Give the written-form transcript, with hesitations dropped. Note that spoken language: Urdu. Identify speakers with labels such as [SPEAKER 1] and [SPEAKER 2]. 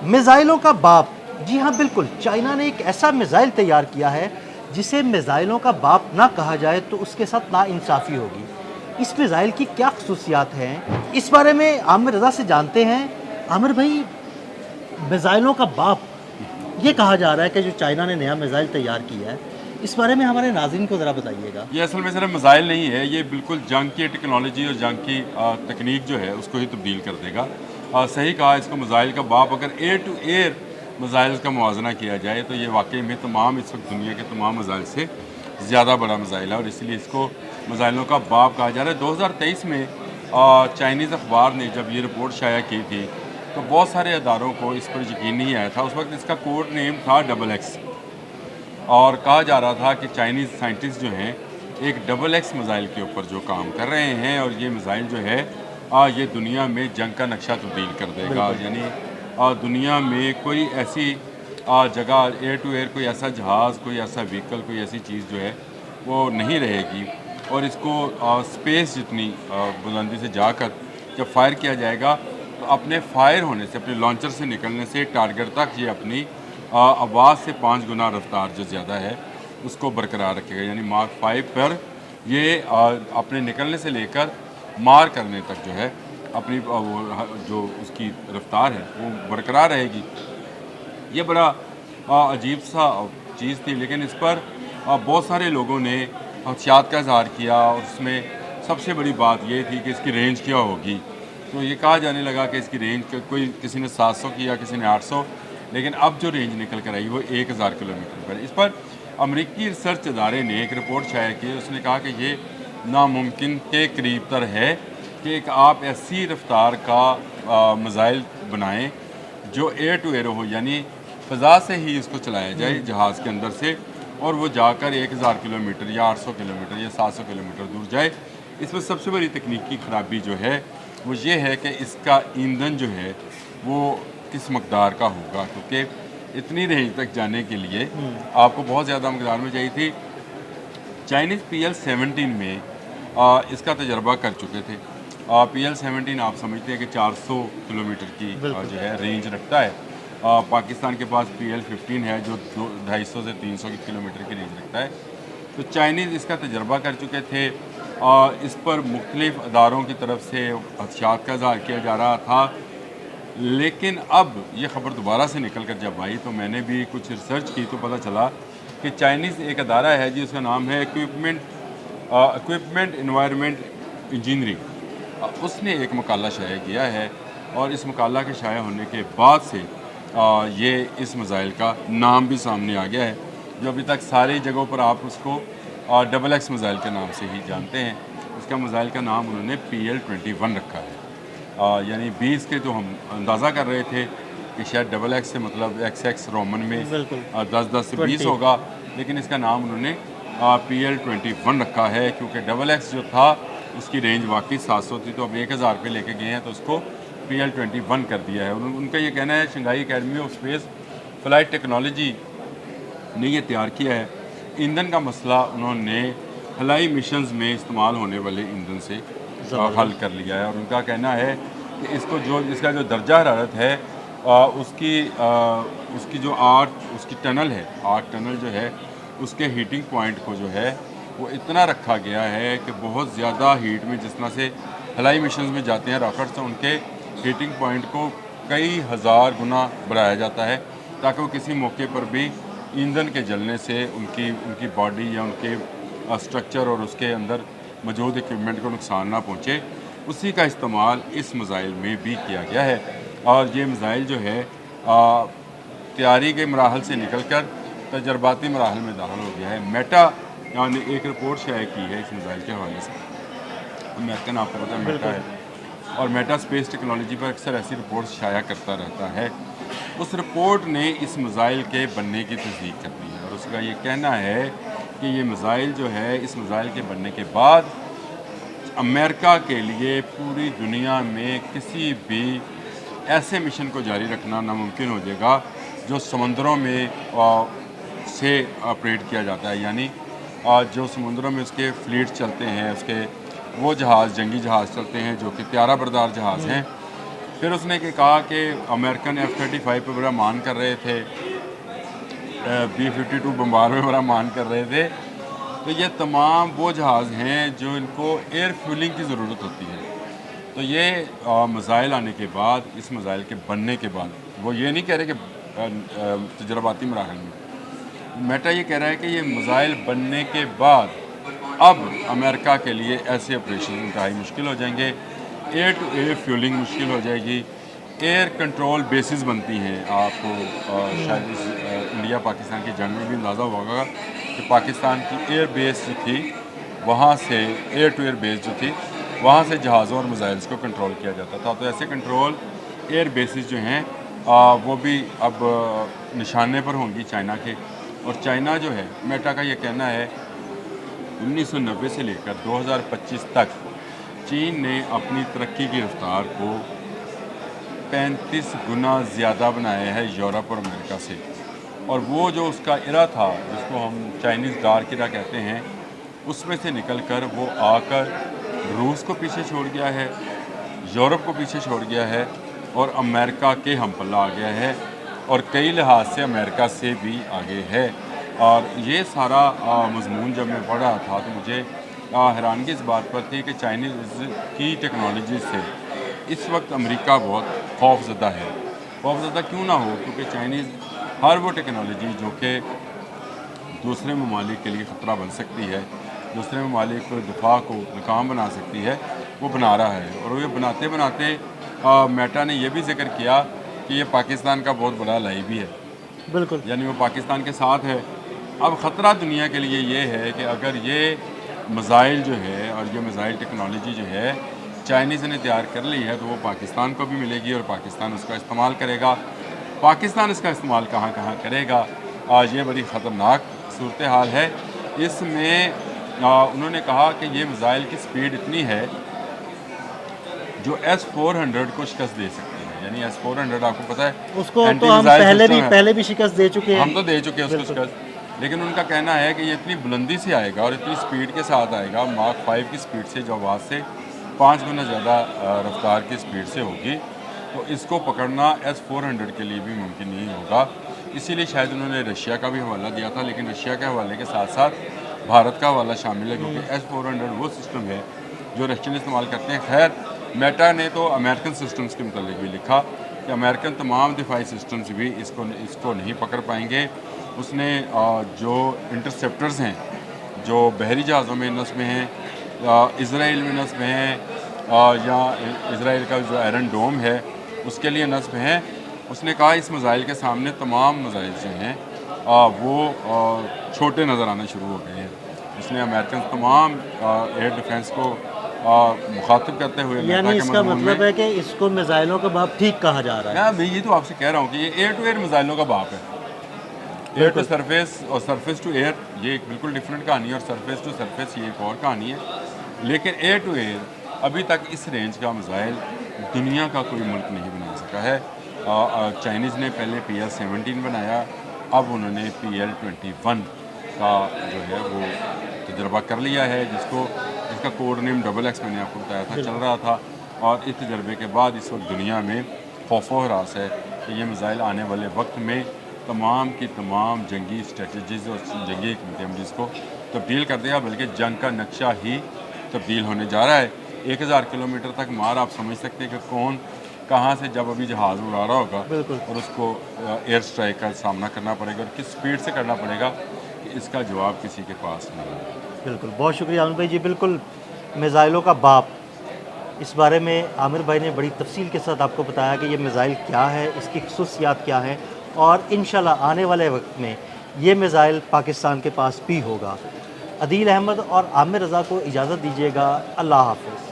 [SPEAKER 1] میزائلوں کا باپ، جی ہاں بالکل، چائنا نے ایک ایسا میزائل تیار کیا ہے جسے میزائلوں کا باپ نہ کہا جائے تو اس کے ساتھ نا انصافی ہوگی۔ اس میزائل کی کیا خصوصیات ہیں، اس بارے میں عامر رضا سے جانتے ہیں۔ عامر بھائی، میزائلوں کا باپ یہ کہا جا رہا ہے کہ جو چائنا نے نیا میزائل تیار کیا ہے، اس بارے میں ہمارے ناظرین کو ذرا بتائیے گا۔
[SPEAKER 2] یہ اصل میں صرف میزائل نہیں ہے، یہ بالکل جنگ کی ٹیکنالوجی اور جنگ کی تکنیک جو ہے اس کو ہی تبدیل کر دے گا۔ صحیح کہا، اس کو میزائل کا باپ اگر ایئر ٹو ایئر میزائل کا موازنہ کیا جائے تو یہ واقعی میں تمام اس وقت دنیا کے تمام میزائل سے زیادہ بڑا میزائل ہے، اور اسی لیے اس کو میزائلوں کا باپ کہا جا رہا ہے۔ 2023 میں چائنیز اخبار نے جب یہ رپورٹ شائع کی تھی تو بہت سارے اداروں کو اس پر یقین نہیں آیا تھا۔ اس وقت اس کا کوڈ نیم تھا ڈبل ایکس، اور کہا جا رہا تھا کہ چائنیز سائنٹسٹ جو ہیں ایک ڈبل ایکس میزائل کے اوپر جو کام کر رہے ہیں، اور یہ میزائل جو ہے یہ دنیا میں جنگ کا نقشہ تبدیل کر دے گا۔ یعنی دنیا میں کوئی ایسی جگہ ایئر ٹو ایئر کوئی ایسا جہاز، کوئی ایسا وہیکل، کوئی ایسی چیز جو ہے وہ نہیں رہے گی، اور اس کو اسپیس جتنی بلندی سے جا کر جب فائر کیا جائے گا تو اپنے فائر ہونے سے، اپنے لانچر سے نکلنے سے ٹارگٹ تک یہ اپنی آواز سے 5 گنا رفتار جو زیادہ ہے اس کو برقرار رکھے گا۔ یعنی مارک 5 پر یہ اپنے نکلنے سے لے کر مار کرنے تک جو ہے اپنی جو اس کی رفتار ہے وہ برقرار رہے گی۔ یہ بڑا عجیب سا چیز تھی، لیکن اس پر بہت سارے لوگوں نے خدشات کا اظہار کیا، اور اس میں سب سے بڑی بات یہ تھی کہ اس کی رینج کیا ہوگی۔ تو یہ کہا جانے لگا کہ اس کی رینج کوئی کسی نے 700 کیا، کسی نے 800، لیکن اب جو رینج نکل کر آئی وہ 1000 کلومیٹر پر۔ اس پر امریکی ریسرچ ادارے نے ایک رپورٹ شائع کی، اس نے کہا کہ یہ ناممکن کے قریب تر ہے کہ ایک آپ ایسی رفتار کا میزائل بنائیں جو ایئر ٹو ایئر ہو، یعنی فضا سے ہی اس کو چلایا جائے جہاز کے اندر سے، اور وہ جا کر 1000 کلومیٹر یا 800 کلومیٹر یا 700 کلومیٹر دور جائے۔ اس میں سب سے بڑی تکنیکی خرابی جو ہے وہ یہ ہے کہ اس کا ایندھن جو ہے وہ کس مقدار کا ہوگا، کیونکہ اتنی رینج تک جانے کے لیے آپ کو بہت زیادہ مقدار میں چاہیے تھی۔ چائنیز PL-17 میں اس کا تجربہ کر چکے تھے۔ PL-17 آپ سمجھتے ہیں کہ 400 کلومیٹر کی جو ہے رینج رکھتا ہے۔ پاکستان کے پاس PL-15 ہے جو 250 سے 300 کلومیٹر کی رینج رکھتا ہے۔ تو چائنیز اس کا تجربہ کر چکے تھے، اس پر مختلف اداروں کی طرف سے خدشات کا اظہار کیا جا رہا تھا، لیکن اب یہ خبر دوبارہ سے نکل کر جب آئی تو میں نے بھی کچھ ریسرچ کی تو پتہ چلا کہ چائنیز ایک ادارہ ہے جی، اس کا نام ہے اکوپمنٹ انوائرمنٹ انجینئرنگ، اس نے ایک مقالہ شائع کیا ہے، اور اس مقالہ کے شائع ہونے کے بعد سے یہ اس میزائل کا نام بھی سامنے آ گیا ہے، جو ابھی تک ساری جگہوں پر آپ اس کو ڈبل ایکس میزائل کے نام سے ہی جانتے ہیں۔ اس کا میزائل کا نام انہوں نے PL-21 رکھا ہے۔ یعنی 20 کے جو ہم اندازہ کر رہے تھے کہ شاید ڈبل ایکس سے مطلب XX رومن میں 10 سے 20 ہوگا، لیکن اس کا نام انہوں نے PL-21 رکھا ہے، کیونکہ ڈبل ایکس جو تھا اس کی رینج واقعی 700 تھی، تو اب 1000 پہ لے کے گئے ہیں تو اس کو PL-21 کر دیا ہے۔ ان کا یہ کہنا ہے، Shanghai academy of space flight technology نے یہ تیار کیا ہے۔ ایندھن کا مسئلہ انہوں نے خلائی مشنز میں استعمال ہونے والے ایندھن سے حل کر لیا ہے، اور ان کا کہنا ہے کہ اس کا جو درجہ حرارت ہے اس کی جو اس کی ٹنل ہے، ٹنل جو ہے اس کے ہیٹنگ پوائنٹ کو جو ہے وہ اتنا رکھا گیا ہے کہ بہت زیادہ ہیٹ میں، جس طرح سے خلائی مشنز میں جاتے ہیں راکٹس، ان کے ہیٹنگ پوائنٹ کو کئی ہزار گنا بڑھایا جاتا ہے تاکہ وہ کسی موقع پر بھی ایندھن کے جلنے سے ان کی باڈی یا ان کے اسٹرکچر اور اس کے اندر موجود اکوپمنٹ کو نقصان نہ پہنچے۔ اسی کا استعمال اس میزائل میں بھی کیا گیا ہے، اور یہ میزائل جو ہے تیاری کے مراحل سے نکل کر تجرباتی مراحل میں داخل ہو گیا ہے۔ میٹا نے ایک رپورٹ شائع کی ہے اس میزائل کے حوالے سے، امریکن آپ کو پتہ ہے میٹا ہے، اور میٹا اسپیس ٹیکنالوجی پر اکثر ایسی رپورٹ شائع کرتا رہتا ہے۔ اس رپورٹ نے اس میزائل کے بننے کی تصدیق کر دی ہے، اور اس کا یہ کہنا ہے کہ یہ میزائل جو ہے، اس میزائل کے بننے کے بعد امریکہ کے لیے پوری دنیا میں کسی بھی ایسے مشن کو جاری رکھنا ناممکن ہو جائے گا جو سمندروں میں سے آپریٹ کیا جاتا ہے، یعنی جو سمندروں میں اس کے فلیٹ چلتے ہیں، اس کے وہ جہاز، جنگی جہاز چلتے ہیں جو کہ طیارہ بردار جہاز ہیں، پھر اس نے کہا کہ امریکن F-35 پہ بڑا مان کر رہے تھے، B-52 بمبار میں بڑا مان کر رہے تھے. تو یہ تمام وہ جہاز ہیں جو ان کو ایئر فیولنگ کی ضرورت ہوتی ہے. تو یہ میزائل آنے کے بعد، اس میزائل کے بننے کے بعد، وہ یہ نہیں کہہ رہے کہ تجرباتی مراحل میں، میٹا یہ کہہ رہا ہے کہ یہ میزائل بننے کے بعد اب امریکہ کے لیے ایسے آپریشن انتہائی مشکل ہو جائیں گے. ایئر ٹو ایئر فیولنگ مشکل ہو جائے گی. ایئر کنٹرول بیسز بنتی ہیں. آپ کو شاید اس انڈیا پاکستان کی جنگ میں بھی اندازہ ہوگا کہ پاکستان کی ایئر بیس جو تھی وہاں سے، ایئر ٹو ایئر بیس جو تھی وہاں سے جہازوں اور میزائلز کو کنٹرول کیا جاتا تھا. تو ایسے کنٹرول ایئر بیسز جو ہیں وہ بھی اب نشانے پر ہوں گی چائنا کے. اور چائنا جو ہے، میٹا کا یہ کہنا ہے 1990 سے لے کر 2025 تک چین نے اپنی ترقی کی رفتار کو 35 گنا زیادہ بنایا ہے یورپ اور امریکہ سے. اور وہ جو اس کا ایرا تھا، جس کو ہم چائنیز ڈارک ایرا کہتے ہیں، اس میں سے نکل کر وہ آ کر روس کو پیچھے چھوڑ گیا ہے، یورپ کو پیچھے چھوڑ گیا ہے، اور امریکہ کے ہم پلہ آ گیا ہے، اور کئی لحاظ سے امریکہ سے بھی آگے ہے. اور یہ سارا مضمون جب میں پڑھ رہا تھا تو مجھے حیرانگی اس بات پر تھی کہ چائنیز کی ٹیکنالوجی سے اس وقت امریکہ بہت خوف زدہ ہے. خوف زدہ کیوں نہ ہو؟ کیونکہ چائنیز ہر وہ ٹیکنالوجی جو کہ دوسرے ممالک کے لیے خطرہ بن سکتی ہے، دوسرے ممالک کو دفاع کو ناکام بنا سکتی ہے، وہ بنا رہا ہے. اور یہ بناتے بناتے میٹا نے یہ بھی ذکر کیا کہ یہ پاکستان کا بہت بڑا لائی بھی ہے.
[SPEAKER 1] بالکل.
[SPEAKER 2] یعنی وہ پاکستان کے ساتھ ہے. اب خطرہ دنیا کے لیے یہ ہے کہ اگر یہ میزائل جو ہے اور یہ میزائل ٹیکنالوجی جو ہے چائنیز نے تیار کر لی ہے تو وہ پاکستان کو بھی ملے گی اور پاکستان اس کا استعمال کرے گا. پاکستان اس کا استعمال کہاں کہاں کرے گا، یہ بڑی خطرناک صورتحال ہے. اس میں انہوں نے کہا کہ یہ میزائل کی سپیڈ اتنی ہے جو S-400 کو شکست دے سکتی ہے. یعنی S-400 آپ کو پتہ ہے
[SPEAKER 1] اس کو
[SPEAKER 2] اینٹی
[SPEAKER 1] تو ہم
[SPEAKER 2] میزائل سسٹم ہے.
[SPEAKER 1] پہلے بھی شکست دے چکے ہیں.
[SPEAKER 2] ہم تو دے چکے ہیں اس کو شکست. لیکن ان کا کہنا ہے کہ یہ اتنی بلندی سے آئے گا اور اتنی سپیڈ کے ساتھ آئے گا، ماک 5 کی سپیڈ سے، جو آواز سے 5 گنا زیادہ رفتار کی سپیڈ سے ہوگی. تو اس کو پکڑنا S-400 کے لیے بھی ممکن نہیں ہوگا. اسی لیے شاید انہوں نے رشیا کا بھی حوالہ دیا تھا، لیکن رشیا کے حوالے کے ساتھ ساتھ بھارت کا حوالہ شامل ہے، کیونکہ S-400 وہ سسٹم ہے جو رشین استعمال کرتے ہیں. خیر، میٹا نے تو امریکن سسٹمز کے متعلق بھی لکھا کہ امریکن تمام دفاعی سسٹمز بھی اس کو نہیں پکڑ پائیں گے. اس نے جو انٹرسیپٹرز ہیں جو بحری جہازوں میں نصب ہیں، اسرائیل میں نصب ہیں، یا اسرائیل کا جو آئرن ڈوم ہے اس کے لیے نصب ہیں، اس نے کہا اس میزائل کے سامنے تمام میزائل جو ہیں وہ چھوٹے نظر آنا شروع ہو گئے ہیں. اس نے امریکن تمام ایئر ڈیفنس کو مخاطب کرتے ہوئے،
[SPEAKER 1] یعنی اس کا مطلب ہے کہ اس کو میزائلوں کا باپ ٹھیک کہا جا رہا ہے.
[SPEAKER 2] میں یہ تو آپ سے کہہ رہا ہوں کہ یہ ایئر ٹو ایئر میزائلوں کا باپ ہے. ایئر ٹو سرفیس اور سرفیس ٹو ایئر یہ ایک بالکل ڈفرینٹ کہانی ہے، اور سرفیس ٹو سرفیس یہ ایک اور کہانی ہے. لیکن ایئر ٹو ایئر ابھی تک اس رینج کا میزائل دنیا کا کوئی ملک نہیں بنا سکا ہے. چائنیز نے پہلے PL-17 بنایا، اب انہوں نے PL-21 کا جو ہے وہ تجربہ کر لیا ہے، جس کا کوڈ نیم XX میں نے آپ کو بتایا تھا چل رہا تھا. اور اس تجربے کے بعد اس وقت دنیا میں خوف و ہراس ہے کہ یہ میزائل آنے والے وقت میں تمام کی تمام جنگی اسٹریٹجیز اور جنگی حکمت عملیز کو تبدیل کر دے گا، بلکہ جنگ کا نقشہ ہی تبدیل ہونے جا رہا ہے. 1000 کلومیٹر تک مار آپ سمجھ سکتے ہیں کہ کون کہاں سے جب ابھی جہاز اڑا رہا ہوگا اور اس کو ایئر سٹرائک کا سامنا کرنا پڑے گا، اور کس سپیڈ سے کرنا پڑے گا کہ اس کا جواب کسی کے پاس نہیں ہے.
[SPEAKER 1] بالکل، بہت شکریہ عامر بھائی جی. بالکل میزائلوں کا باپ، اس بارے میں عامر بھائی نے بڑی تفصیل کے ساتھ آپ کو بتایا کہ یہ میزائل کیا ہے، اس کی خصوصیات کیا ہیں، اور انشاءاللہ آنے والے وقت میں یہ میزائل پاکستان کے پاس بھی ہوگا. عدیل احمد اور عامر رضا کو اجازت دیجیے گا. اللہ حافظ.